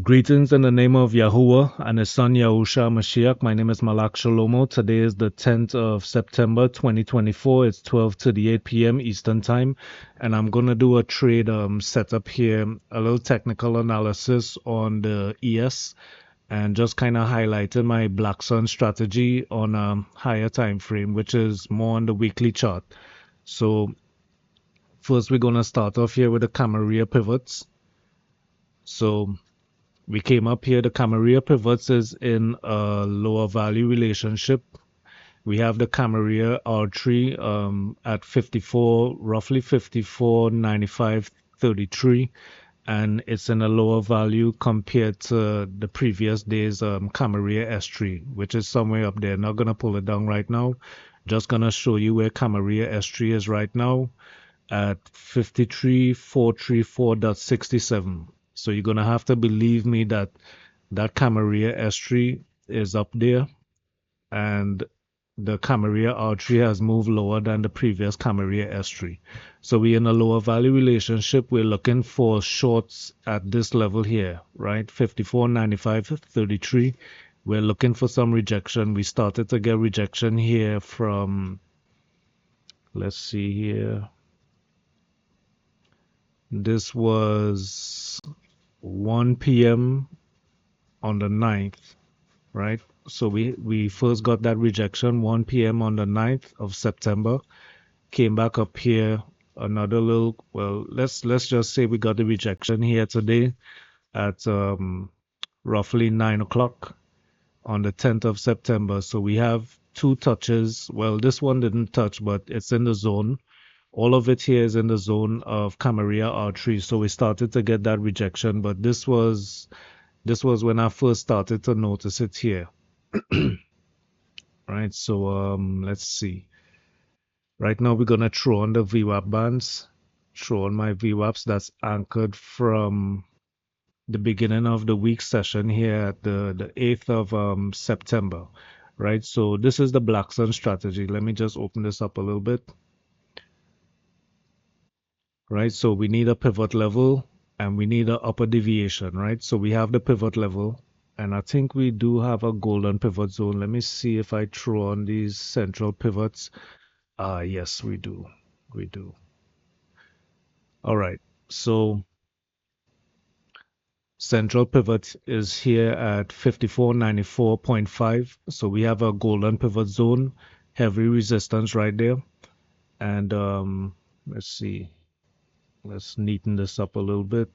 Greetings in the name of Yahuwah and His Son Yahusha Mashiach. My name is Malak Shalomo. Today is the 10th of September 2024. It's 12:38 p.m. Eastern Time, and I'm going to do a trade setup here, a little technical analysis on the ES, and just kind of highlighting my Black Sun strategy on a higher time frame, which is more on the weekly chart. So first, we're going to start off here with the Camarilla pivots. So we came up here, the Camarilla pivots is in a lower value relationship. We have the Camarilla R3 at 54, roughly 54.9533, and it's in a lower value compared to the previous day's Camarilla S3, which is somewhere up there. Not going to pull it down right now. Just going to show you where Camarilla S3 is right now at 53,434.67. So you're going to have to believe me that Camarilla S3 is up there, and the Camarilla R3 has moved lower than the previous Camarilla S3. So we're in a lower value relationship. We're looking for shorts at this level here, right? 54.9533. We're looking for some rejection. We started to get rejection here from, let's see here. This was 1 p.m. on the 9th, right? So we first got that rejection 1 p.m. on the 9th of September. Came back up here another little, well, let's just say we got the rejection here today at roughly 9 o'clock on the 10th of September. So we have two touches. Well, this one didn't touch, but it's in the zone. All of it here is in the zone of Camarilla R3. So we started to get that rejection, but this was when I first started to notice it here. Right, so let's see. Right now we're gonna throw on the VWAP bands. Throw on my VWAPs that's anchored from the beginning of the week session here at the 8th of September. Right, so this is the Black Sun strategy. Let me just open this up a little bit. Right, so we need a pivot level and we need an upper deviation, right? So we have the pivot level, and I think we do have a golden pivot zone. Let me see if I throw on these central pivots. Yes, we do. We do. All right, so central pivot is here at 54.94.5. So we have a golden pivot zone, heavy resistance right there. And let's see. Let's neaten this up a little bit.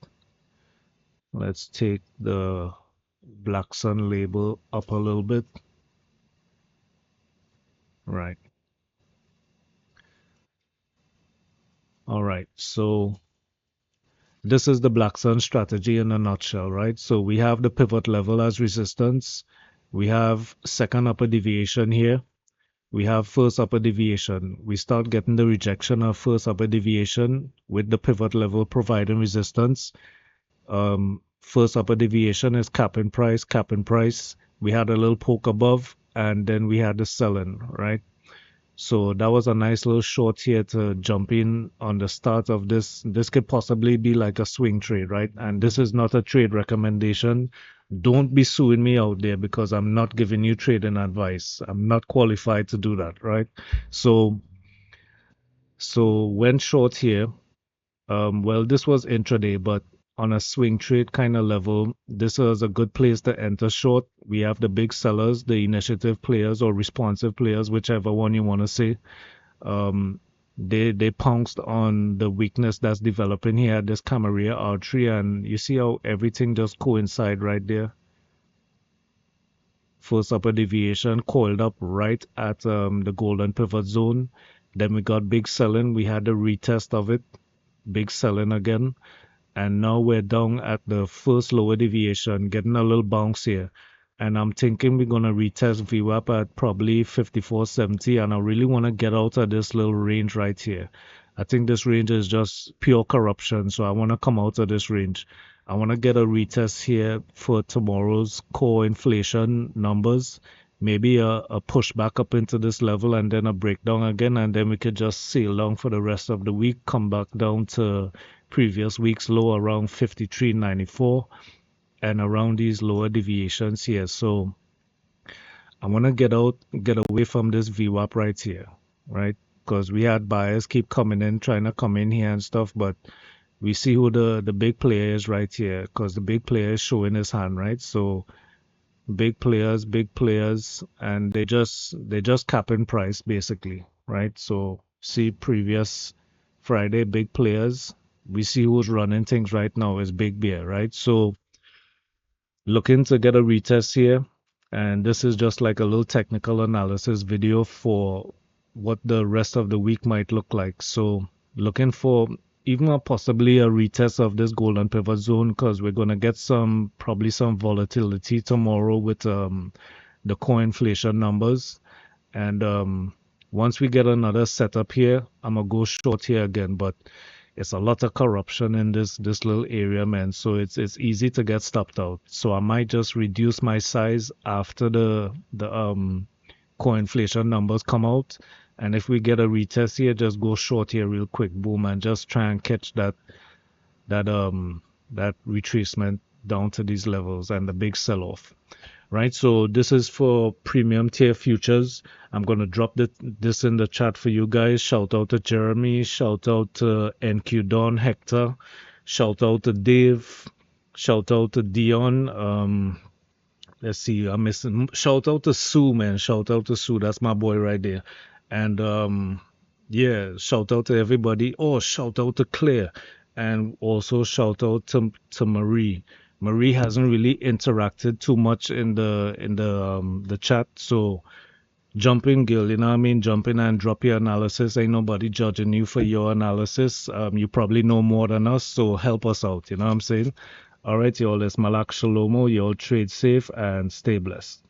Let's take the Black Sun label up a little bit. Right. All right. So this is the Black Sun strategy in a nutshell, right? So we have the pivot level as resistance. We have second upper deviation here. We have first upper deviation. We start getting the rejection of first upper deviation with the pivot level providing resistance. First upper deviation is cap in price, cap in price. We had a little poke above, and then we had the sell-in, right? So that was a nice little short here to jump in on the start of this. This could possibly be like a swing trade, right? And this is not a trade recommendation. Don't be suing me out there because I'm not giving you trading advice. I'm not qualified to do that, right? So when short here, well, this was intraday, but on a swing trade kind of level, this is a good place to enter short. We have the big sellers, the initiative players or responsive players, whichever one you want to say. They pounced on the weakness that's developing here at this Camarilla R3, and you see how everything just coincide right there. First upper deviation coiled up right at the golden pivot zone. Then we got big selling. We had a retest of it, big selling again. And now we're down at the first lower deviation, getting a little bounce here. And I'm thinking we're going to retest VWAP at probably 54.70, and I really want to get out of this little range right here. I think this range is just pure corruption, so I want to come out of this range. I want to get a retest here for tomorrow's core inflation numbers, maybe a push back up into this level and then a breakdown again, and then we could just sail down for the rest of the week, come back down to previous week's low around 53.94, and around these lower deviations here. So I want to get away from this VWAP right here, right? Because we had buyers keep coming in, trying to come in here and stuff, but we see who the big player is right here, because the big player is showing his hand, right? So big players, and they just capping price basically, right? So see previous Friday big players. We see who's running things right now is Big Bear, right? So looking to get a retest here, and this is just like a little technical analysis video for what the rest of the week might look like. So looking for even possibly a retest of this golden pivot zone, because we're going to get some probably some volatility tomorrow with the core inflation numbers. And once we get another setup here, I'm gonna go short here again. But it's a lot of corruption in this little area, man. So it's easy to get stopped out. So I might just reduce my size after the core inflation numbers come out. And if we get a retest here, just go short here real quick, boom, and just try and catch that retracement down to these levels and the big sell-off, right? So this is for premium tier futures. I'm gonna drop this in the chat for you guys. Shout out to Jeremy, shout out to NQ Don, Hector, shout out to Dave, shout out to Dion. Let's see, I'm missing. Shout out to Sue, man. Shout out to Sue. That's my boy right there. And yeah, shout out to everybody. Oh, shout out to Claire, and also shout out to Marie. Marie hasn't really interacted too much in the chat, so jump in, girl. You know what I mean? Jump in and drop your analysis. Ain't nobody judging you for your analysis. You probably know more than us, so help us out. You know what I'm saying? All right, y'all. It's Malak Shalomo. Y'all trade safe and stay blessed.